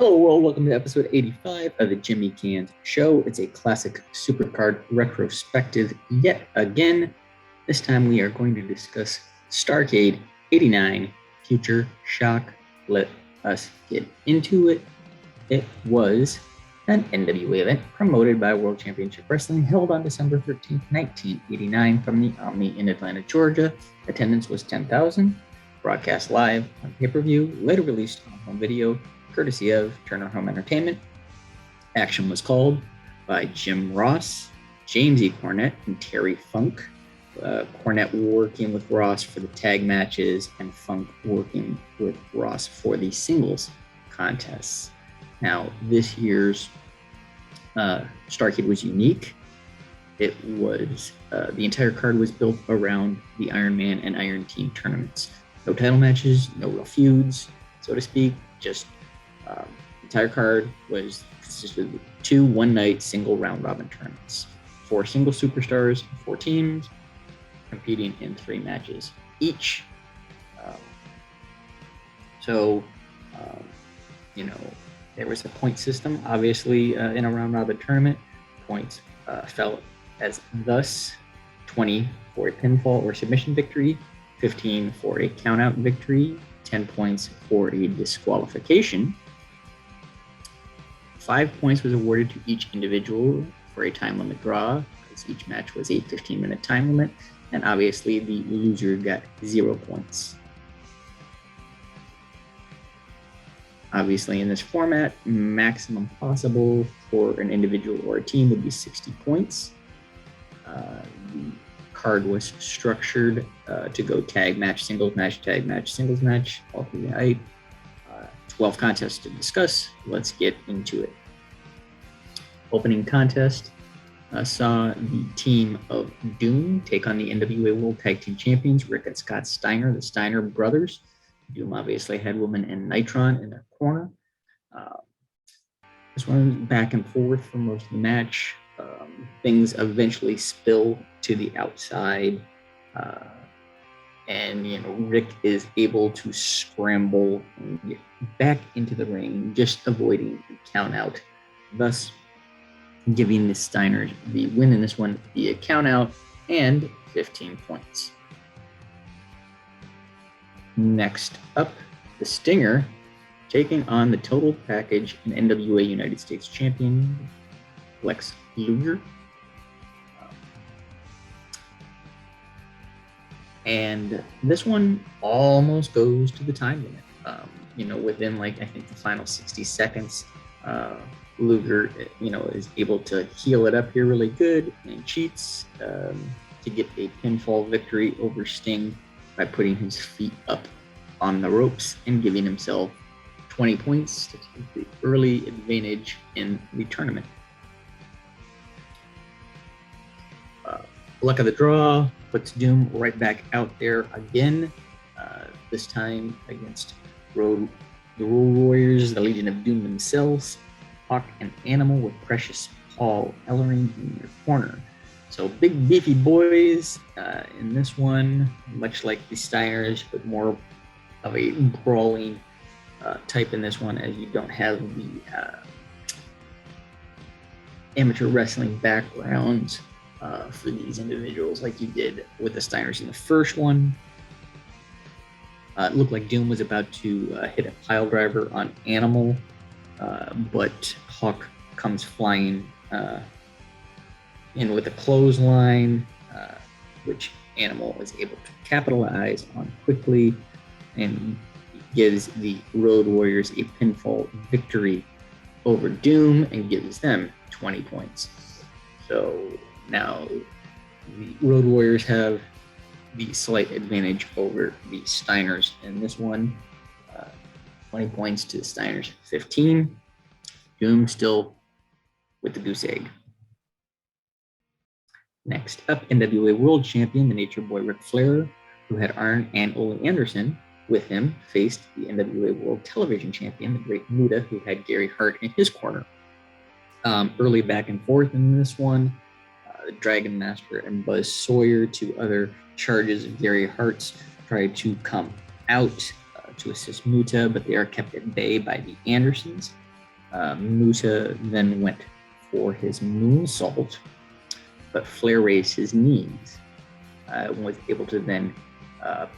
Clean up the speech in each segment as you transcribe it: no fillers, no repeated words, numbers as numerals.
Hello world, welcome to episode 85 of the Jimmy Canz Show. It's a classic supercard retrospective yet again. This time we are going to discuss Starrcade 89 Future Shock. Let us get into it. It was an NWA event promoted by World Championship Wrestling held on December 13th, 1989 from the Omni in Atlanta, Georgia. Attendance was 10,000. Broadcast live on pay-per-view, later released on home video, courtesy of Turner Home Entertainment. Action was called by Jim Ross, James E. Cornette, and Terry Funk. Cornette working with Ross for the tag matches and Funk working with Ross for the singles contests. Now, this year's Starrcade was unique. It was, the entire card was built around the Iron Man and Iron Team tournaments. No title matches, no real feuds, so to speak, just the entire card consisted of 2 one-night single round-robin tournaments. 4 single superstars, 4 teams, competing in 3 matches each. There was a point system, obviously, in a round-robin tournament. Points fell as thus: 20 for a pinfall or submission victory, 15 for a count-out victory, 10 points for a disqualification. 5 points was awarded to each individual for a time limit draw, because each match was a 15-minute time limit, and obviously the loser got 0 points. Obviously, in this format, maximum possible for an individual or a team would be 60 points. The card was structured to go tag match, singles match, tag match, singles match, all through the night. 12 contests to discuss. Let's get into it. Opening contest saw the team of Doom take on the NWA World Tag Team Champions, Rick and Scott Steiner, the Steiner brothers. Doom obviously had Woman and Nitron in their corner. This one was back and forth for most of the match. Things eventually spill to the outside. Rick is able to scramble and get back into the ring, just avoiding the count out, thus giving the Steiners the win in this one via count out and 15 points. Next up, the Stinger taking on the total package and NWA United States champion, Lex Luger. And this one almost goes to the time limit. Within I think the final 60 seconds, Luger, is able to heal it up here really good and cheats to get a pinfall victory over Sting by putting his feet up on the ropes and giving himself 20 points to take the early advantage in the tournament. Luck of the draw puts Doom right back out there again, this time against the Road Warriors, the Legion of Doom themselves, Hawk and Animal with Precious Paul Ellering in their corner. So big beefy boys in this one, much like the Steiners, but more of a brawling type in this one, as you don't have the amateur wrestling backgrounds for these individuals like you did with the Steiners in the first one. It looked like Doom was about to hit a pile driver on Animal, but Hawk comes flying in with a clothesline, which Animal is able to capitalize on quickly and gives the Road Warriors a pinfall victory over Doom and gives them 20 points. So now the Road Warriors have the slight advantage over the Steiners in this one. 20 points to the Steiners, 15. Doom still with the goose egg. Next up, NWA World Champion, the Nature Boy Ric Flair, who had Arn and Ole Anderson with him, faced the NWA World Television Champion, the great Muda, who had Gary Hart in his corner. Early back and forth in this one. The Dragon Master and Buzz Sawyer, 2 other charges of Gary Hart's, tried to come out to assist Muta, but they are kept at bay by the Andersons. Muta then went for his moonsault, but Flair raised his knees and was able to then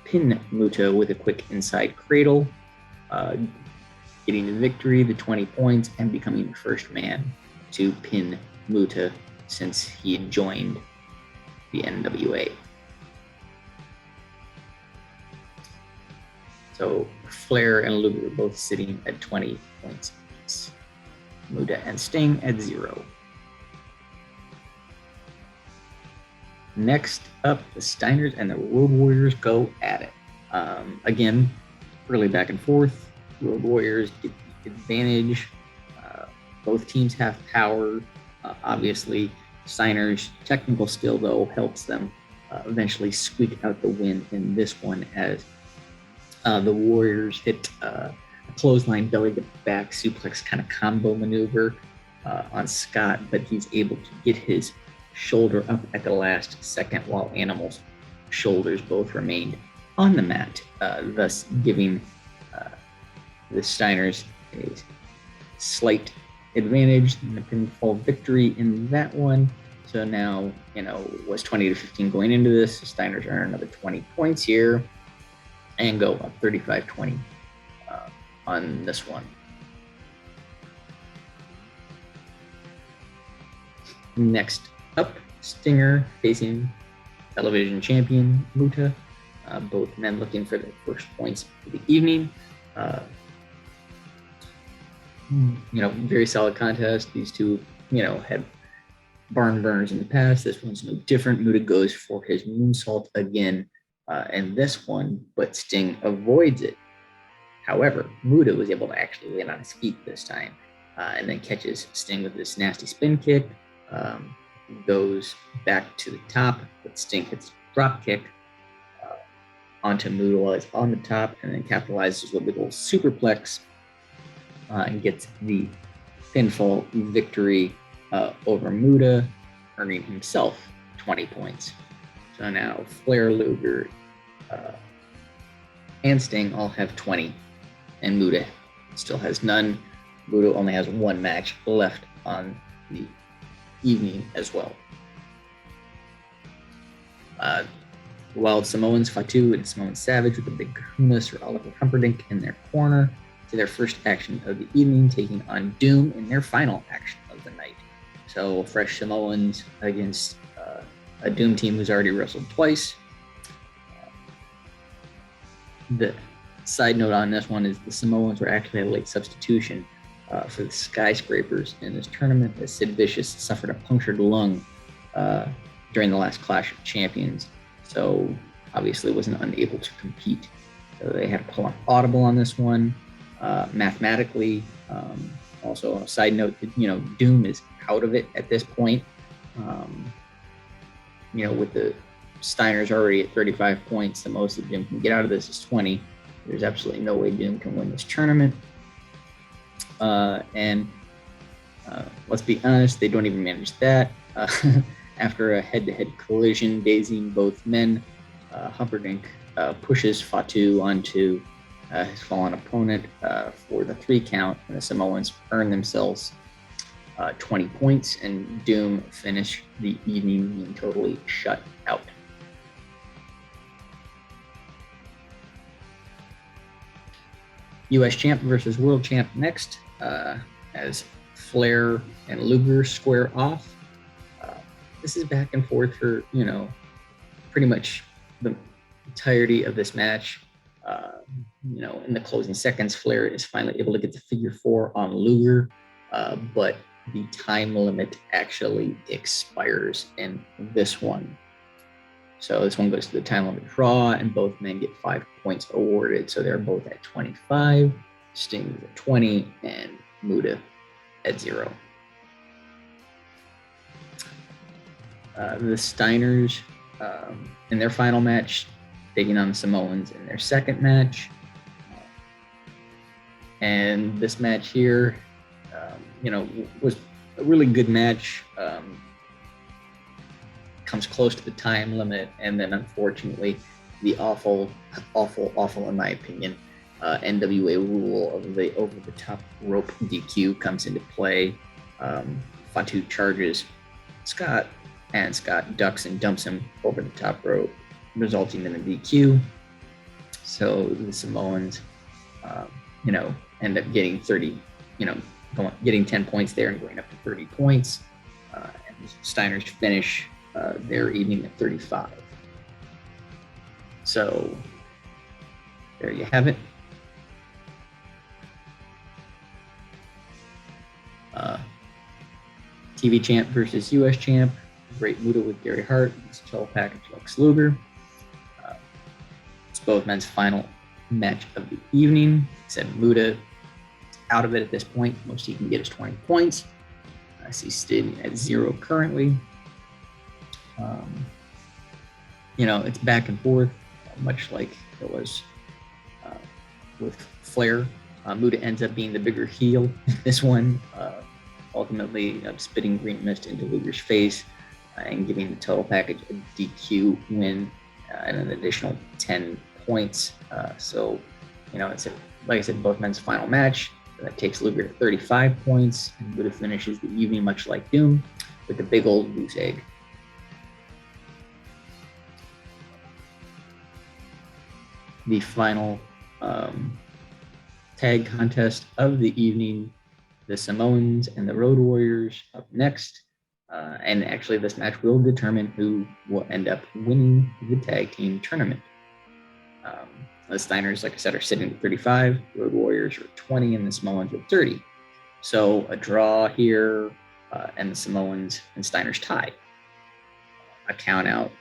pin Muta with a quick inside cradle, getting the victory, the 20 points, and becoming the first man to pin Muta since he had joined the NWA. So Flair and Luger were both sitting at 20 points apiece. Muda and Sting at 0. Next up, the Steiners and the Road Warriors go at it. Again, early back and forth. Road Warriors get the advantage. Both teams have power. Obviously, Steiner's technical skill, though, helps them eventually squeak out the win in this one as the Warriors hit a clothesline belly to back suplex kind of combo maneuver on Scott, but he's able to get his shoulder up at the last second while Animal's shoulders both remained on the mat, thus giving the Steiners a slight advantage in the pinfall victory in that one. So now, was 20-15 going into this. The Steiners earn another 20 points here and go up 35-20 on this one. Next up, Stinger facing television champion Muta. Both men looking for their first points for the evening. Very solid contest. These two, had barn burners in the past. This one's no different. Muta goes for his moonsault again in this one, but Sting avoids it. However, Muta was able to actually land on his feet this time and then catches Sting with this nasty spin kick. Goes back to the top, but Sting hits a drop kick onto Muta while he's on the top, and then capitalizes with a big old superplex and gets the pinfall victory over Muta, earning himself 20 points. So now Flair, Luger, and Sting all have 20, and Muta still has none. Muta only has one match left on the evening as well. Wild Samoans, Fatu and Samoan Savage with the big kahuna Sir Oliver Humperdinck in their corner to their first action of the evening, taking on Doom in their final action of the night. So fresh Samoans against a Doom team who's already wrestled twice. The side note on this one is the Samoans were actually a late substitution for the Skyscrapers in this tournament, as Sid Vicious suffered a punctured lung during the last Clash of Champions. So obviously wasn't unable to compete. So they had to pull an audible on this one. Mathematically, also a side note, Doom is out of it at this point. With the Steiners already at 35 points, the most that Doom can get out of this is 20. There's absolutely no way Doom can win this tournament. And let's be honest, they don't even manage that. After a head-to-head collision dazing both men, Humperdinck pushes Fatu onto his fallen opponent for the 3 count, and the Samoans earn themselves 20 points, and Doom finish the evening being totally shut out. U.S. champ versus world champ next, as Flair and Luger square off. This is back and forth for, pretty much the entirety of this match. In the closing seconds, Flair is finally able to get the figure 4 on Luger, but the time limit actually expires in this one. So this one goes to the time limit draw, and both men get 5 points awarded. So they're both at 25, Sting at 20, and Muda at 0. The Steiners in their final match, taking on the Samoans in their second match. And this match here, was a really good match. Comes close to the time limit, and then unfortunately, the awful, in my opinion, NWA rule of the over-the-top rope DQ comes into play. Fatu charges Scott, and Scott ducks and dumps him over the top rope, resulting in a DQ. So the Samoans, end up getting 30, getting 10 points there and going up to 30 points. And Steiners finish their evening at 35. So there you have it. TV champ versus US champ. Great Muda with Gary Hart. It's a 12 package Lex Luger. It's both men's final match of the evening. Said Muda out of it at this point. Most he can get is 20 points. I see Steiner at 0 currently. It's back and forth, much like it was with Flair. Muda ends up being the bigger heel in this one, ultimately spitting green mist into Luger's face and giving the total package a DQ win and an additional 10 points. It's like I said, both men's final match. That takes Luger to 35 points, and Muda finishes the evening much like Doom with a big old goose egg. The final tag contest of the evening, the Samoans and the Road Warriors up next. And actually, this match will determine who will end up winning the tag team tournament. The Steiners, like I said, are sitting at 35. Road Warriors are 20, and the Samoans are 30. So a draw here, and the Samoans and Steiners tie. A count out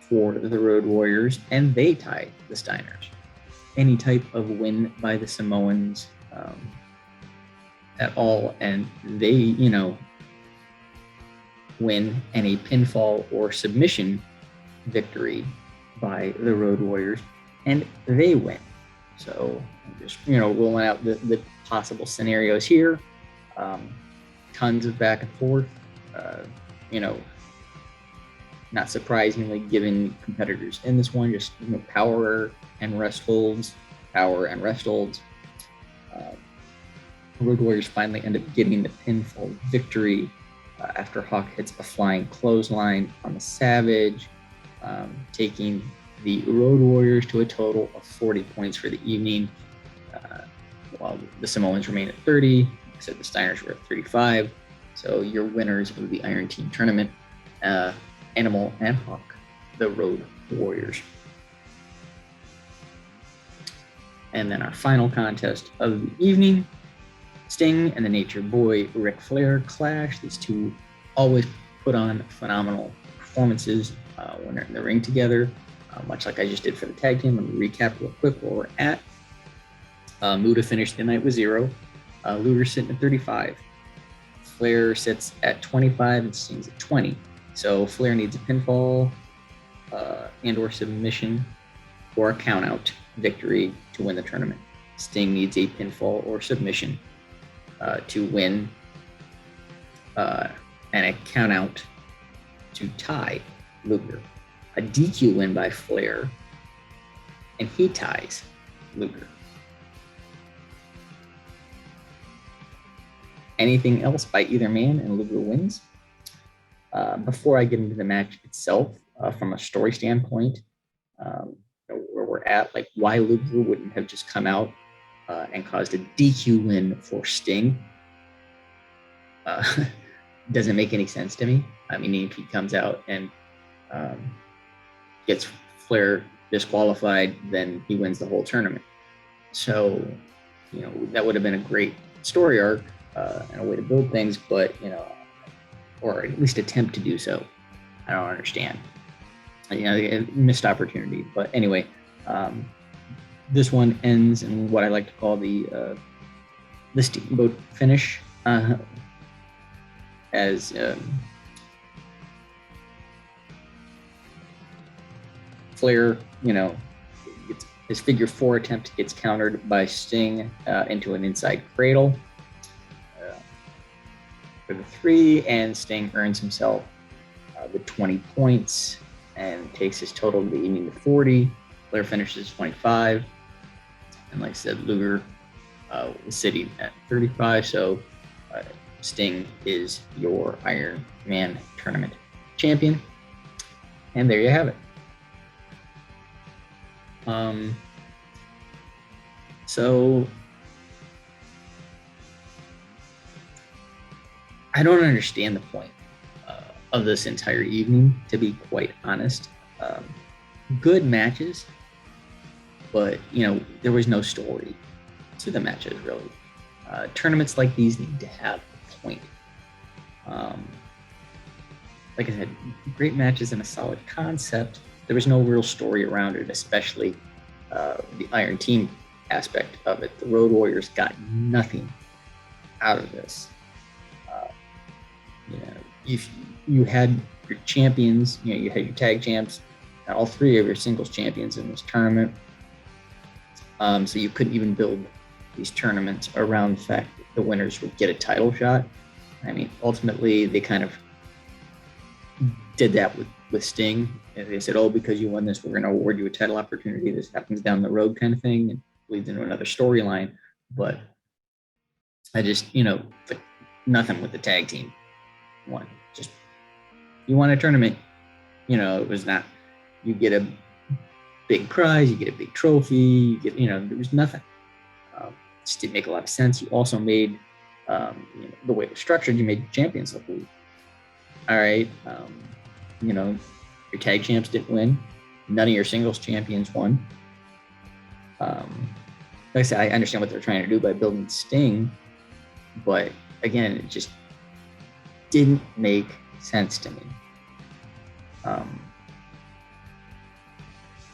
for the Road Warriors, and they tie the Steiners. Any type of win by the Samoans at all, and they, win, and a pinfall or submission victory by the Road Warriors, and they win. So I'm just, rolling out the possible scenarios here. Tons of back and forth. Not surprisingly, given competitors in this one, just power and rest holds. Road Warriors finally end up getting the pinfall victory after Hawk hits a flying clothesline on the Savage, taking the Road Warriors to a total of 40 points for the evening, while the Samoans remain at 30. Like I said, the Steiners were at 35. So your winners of the Iron Team tournament, Animal and Hawk, the Road Warriors. And then our final contest of the evening, Sting and the Nature Boy Ric Flair clash. These two always put on phenomenal performances when they're in the ring together, much like I just did for the tag team. Let me recap real quick where we're at. Muda finished the night with 0. Luger sitting at 35. Flair sits at 25 and Sting's at 20. So Flair needs a pinfall and or submission or a countout victory to win the tournament. Sting needs a pinfall or submission to win, and a countout to tie Luger. A DQ win by Flair, and he ties Luger. Anything else by either man and Luger wins. Before I get into the match itself, from a story standpoint, where we're at, like why Luger wouldn't have just come out and caused a DQ win for Sting doesn't make any sense to me. I mean, if he comes out and gets Flair disqualified, then he wins the whole tournament. So, that would have been a great story arc and a way to build things, but, or at least attempt to do so. I don't understand. A missed opportunity. But anyway, this one ends in what I like to call the steamboat finish, as Flair, gets his figure 4 attempt gets countered by Sting into an inside cradle for the 3, and Sting earns himself the 20 points and takes his total of the evening to 40. Flair finishes 25. And like I said, Luger was sitting at 35. So Sting is your Iron Man tournament champion. And there you have it. So I don't understand the point of this entire evening, to be quite honest. Good matches, but there was no story to the matches really. Tournaments like these need to have a point. Like I said, great matches and a solid concept. There was no real story around it, especially the Iron Team aspect of it. The Road Warriors got nothing out of this. If you had your champions, you had your tag champs, and all three of your singles champions in this tournament. So you couldn't even build these tournaments around the fact that the winners would get a title shot. I mean, ultimately, they kind of did that with Sting. And they said, oh, because you won this, we're going to award you a title opportunity. This happens down the road kind of thing, and leads into another storyline. But I just, like nothing with the tag team one. Just, you won a tournament, it was not, you get a big prize, you get a big trophy, you get, there was nothing. Just didn't make a lot of sense. You also made, the way it was structured, you made champions look weak. All right. Your tag champs didn't win. None of your singles champions won. Like I said, I understand what they're trying to do by building Sting, but again, it just didn't make sense to me.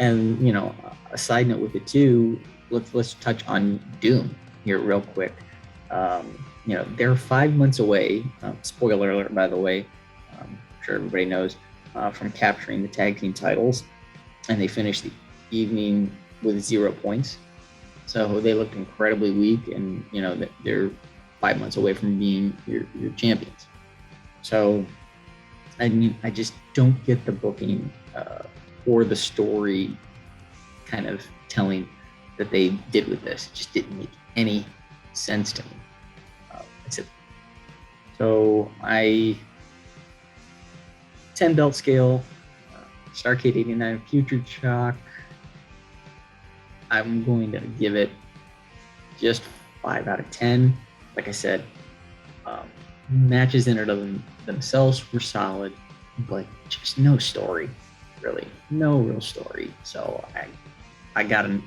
And a side note with it too, let's touch on Doom here real quick. They're 5 months away. Spoiler alert, by the way. I'm sure everybody knows, from capturing the tag team titles, and they finished the evening with 0 points. So they looked incredibly weak, and they're 5 months away from being your champions. So I mean, I just don't get the booking or the story kind of telling that they did with this. It just didn't make any sense to me. So I 10 belt scale, Starrcade 89 Future Shock. I'm going to give it just 5 out of 10. Like I said, matches in and of themselves were solid, but just no story, really, no real story. So I gotta,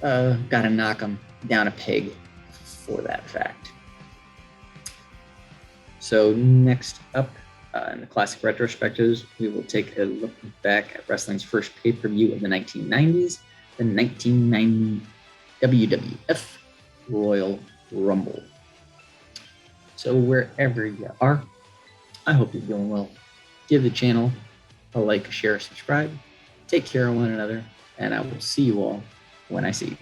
gotta knock them down a peg for that fact. So next up, in the classic retrospectives, we will take a look back at wrestling's first pay-per-view of the 1990s, the 1990 WWF Royal Rumble. So wherever you are, I hope you're doing well. Give the channel a like, share, subscribe. Take care of one another, and I will see you all when I see you.